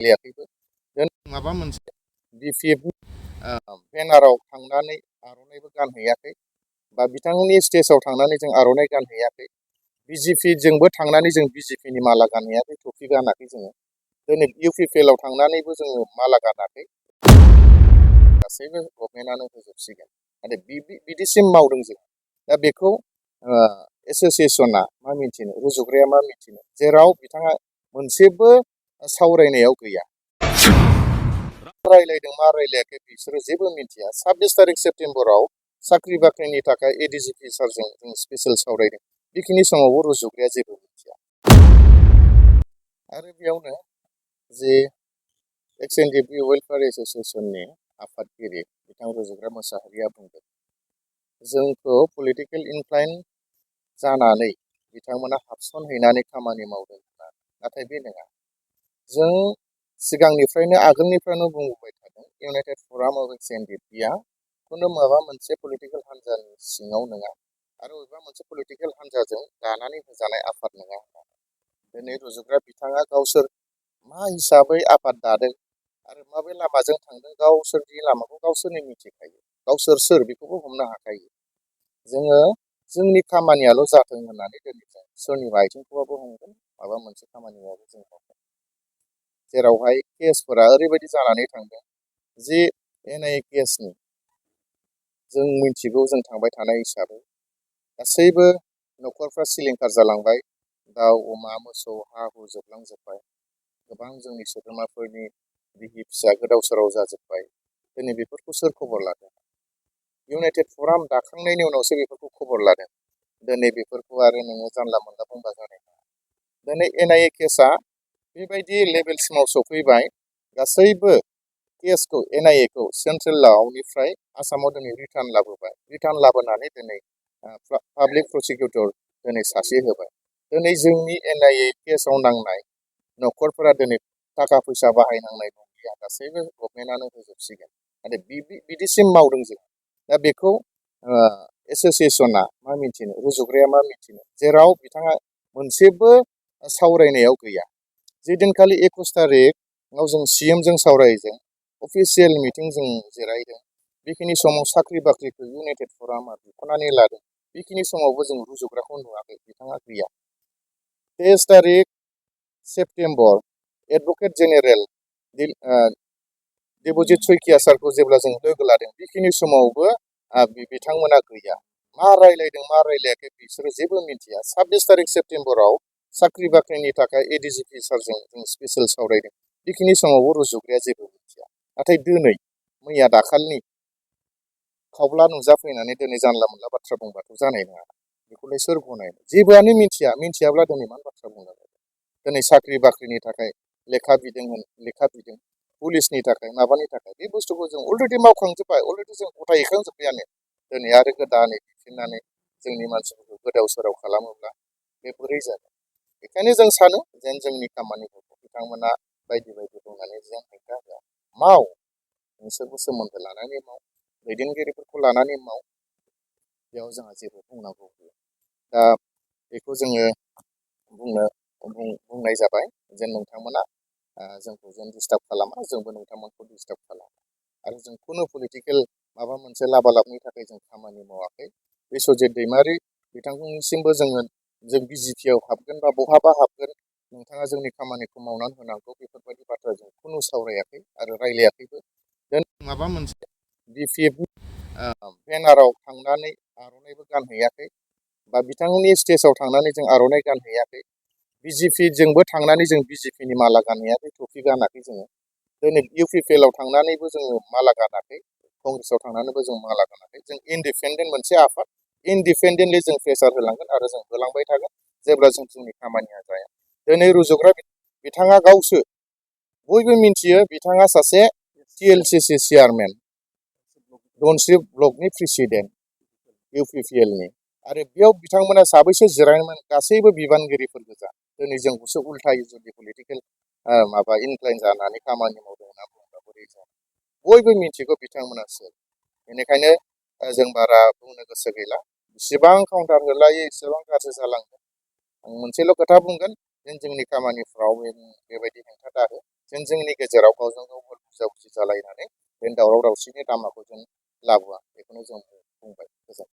गेलेयाखैबो माबा मोनसे बिपिएफनि बेनाराव थांनानै आर'नाइबो गानहैयाखै बा बिथांमोननि स्टेजाव थांनानै जों आर'नाइ गानहैयाखै बिजेपिजोंबो थांनानै जों बिजेपिनि माला गानहैयाखै टफि गानाखै जोङो दिनै इउपिपिएलआव थांनानैबो जोङो माला गानाखै गासैबो गभर्नमेन्टआनो होजोबसिगोन नाथाय बिदिसिम मावदों जों दा बेखौ एसोसिएसना मा मिथिनो रुजुग्राया मा मिथिनो जेराव बिथाङा मोनसेबो सावरायनायाव गैया रायलायदों मा रायलायाखै बिसोरो जेबो मिथिया 26 तारिख सेप्तेम्बराव साख्रि बाख्रिनि थाखाय एडिजिपि सारजों जों स्पेसियेल सावरायदों बेखिनि समावबो रुजुग्राया जेबो मिथिया आरो बेयावनो जे एक्स एनडिपि वेलफेयार एसोसिएसननि आफादगिरि बिथां रुजुग्रा मुसाहारिया बुंदों जोंखौ पलिटिकेल इनफ्लुयेन्स जानानै बिथांमोना हाबसनहैनानै खामानि मावदों नाथाय बे नङा जों सिगांनिफ्रायनो आगोलनिफ्रायनो बुंबोबाय थादों इउनाइटेड फराम अफ एक्स एनडिपिआ खुनु माबा मोनसे पलिटिकेल हान्जानि सिङाव नङा आरो बबेबा मोनसे पलिटिकेल हान्जाजों दानानै होजानाय आफाद नङा दिनै रुजुग्रा बिथाङा गावसोर मा हिसाबै आफाद दादों आरो माबे लामाजों थांदों गावसोरनि लामाखौ गावसोरनो मिथिखायो गावसोर सोर बेखौबो हमनो हाखायो जोङो जोंनि खामानियाल' जाथों होननानै दिनै जों सोरनिबा आथिंखौबाबो हमगोन माबा मोनसे खामानियाबो जों मावगोन जेरावहाय केसफोरा ओरैबायदि जानानै थांदों जि एनआइए केसनि जों मिथिगौ जों थांबाय थानाय हिसाबै गासैबो न'खरफ्रा सिलिंखार जालांबाय दाउ अमा मोसौ हा हु जोबलांजोब्बाय गोबां जोंनि सोद्रोमाफोरनि बिसि फिसा गोदाव सोराव जाजोब्बाय दिनै बेफोरखौ सोर खबर लादों इउनाइटेड फराम दाखांनायनि उनावसो बेफोरखौ खबर लादों दिनै बेफोरखौ आरो नोङो जानला मोनला बुंबा जानाय नङा दिनै एनआइए केसआ बेबायदि लेभेलसिमाव सफैबाय गासैबो केसखौ एनआइएखौ सेन्ट्रेलावनिफ्राय आसामाव दिनै रिटार्न लाबोनानै दिनै पाब्लिक प्रसिकिउटर दिनै सासे होबाय दिनै जोंनि एनआइए केसाव नांनाय न'खरफोरा दिनै थाखा फैसा बाहायनांनाय गैया गासैबो गभर्नमेन्टआनो होजोबसिगोन नाथाय बिदिसिम मावदों जों दा बेखौ एसोसिएसना मा मिथिनो रुजुग्राया मा मिथिनो जेराव बिथाङा मोनसेबो सावरायनायाव गैया जे दिनखालि 21 तारिखआव जों सिएमजों सावरायदों अफिसियेल मिटिं जों जिरायदों बेखिनि समाव साख्रि बाख्रिखौ इउनाइटेड फरामा बिख'नानै लादों बेखिनि समावबो जों रुजुग्राखौ नुवाखै बिथाङा गैया 23 तारिख September advocate general Debajit Saikia सारखौ जेब्ला जों लोगो लादों बेखिनि समावबो बिथांमोना गैया मा रायलायदों मा रायलायाखै बिसोरो जेबो मिथिया 26 तारिख सेप्तेम्बराव साख्रि बाख्रिनि थाखाय एडिजिपि सारजों जों स्पेसियेल सावरायदों बेखिनि समावबो रुजुग्राया जेबो मिथिया नाथाय दिनै मैया दाखालनि खावब्ला नुजाफैनानै दिनै जानला मोनला बाथ्रा बुंबाथ' जानाय नङा बेखौलाय सोर गनायो जेबोआनो मिथियाब्ला दिनै मा बाथ्रा बुंनांगौ दिनै साख्रि बाख्रिनि थाखाय लेखा बिदों पुलिसनि थाखाय माबानि थाखाय बे बुस्थुखौ जों अलरेडि मावखांजोब्बाय अलरेडि जों गथायहैखांजोब्बायानो दिनै आरो गोदानै दिन्थिनानै जोंनि मानसिफोरखौ गोदाव सोराव खालामोब्ला बे बोरै जागोन बेखायनो जों सानो जेन जोंनि खामानिफोरखौ बिथांमोना बायदि बायदि बुंनानै जेन हेंथा होआ माव नोंसोरबो सोमोन्दो लानानै माव दैदेनगिरिफोरखौ लानानै माव बेयाव जोंहा जेबो बुंनांगौ गैया दा बेखौ जोङो बुंनाय जाबाय जेन नोंथांमोना जोंखौ जेन डिस्टार्ब खालामा जोंबो नोंथांमोनखौ डिस्टार्ब खालामा आरो जों खुनु पलिटिकेल माबा मोनसे लाबालाबनि थाखाय जों खामानि मावाखै बिस्वजित दैमारि बिथांमोननिसिमबो जों बिजेपिआव हाबगोन बा बहाबा हाबगोन नोंथाङा जोंनि खामानिखौ मावनानै होनांगौ बेफोरबायदि बाथ्रा जों खुनु सावरायाखै आरो रायलायाखैबो जों माबा मोनसे बिपिएफनि बेनाराव थांनानै आर'नाइबो गानहैयाखै बा बिथांमोननि स्टेजाव थांनानै जों आर'नाइ गानहैयाखै बिजेपिजोंबो थांनानै जों बिजेपिनि माला गानहैयाखै टफि गानाखै जोङो दिनै इउपिपिएलआव थांनानैबो जोङो माला गानाखै कंग्रेसआव थांनानैबो जों माला गानाखै जों इन्डिपेन्डेन्ट मोनसे आफाद इन्डिपेन्डेन्टलि जों प्रेसार होलांगोन आरो जों होलांबाय थागोन जेब्ला जोंनि खामानिया जाया दिनै रुजुग्रा बिथाङा गावसो बयबो मिथियो बिथाङा सासे टिएलसिसि चेयारमेन धनस्रि ब्लकनि प्रेसिडेन्ट इउपिपिएलनि आरो बेयाव बिथांमोना साबैसे जिरायनोमोन गासैबो बिबानगिरिफोर गोजा दिनै जोंखौसो उल्थायै जुदि पलिटिकेल माबा इनक्लाइन जानानै खामानि मावदों होनना बुङोब्ला बोरै जानो बयबो मिथिगौ बिथांमोना सोर बेनिखायनो जों बारा बुंनो गोसो गैला बेसेबां काउन्टार होलायो एसेबां गाज्रि जालांगोन आं मोनसेल' खोथा बुंगोन जेन जोंनि खामानिफ्राव बेबायदि हेंथा दाहो, जेन जोंनि गेजेराव गावजों गाव बुजा बुजि जालायनानै बे दावराव दावसिनि लामाखौ जों लाबोआ, बेखौनो जों बुंबाय। गोजोन्थों।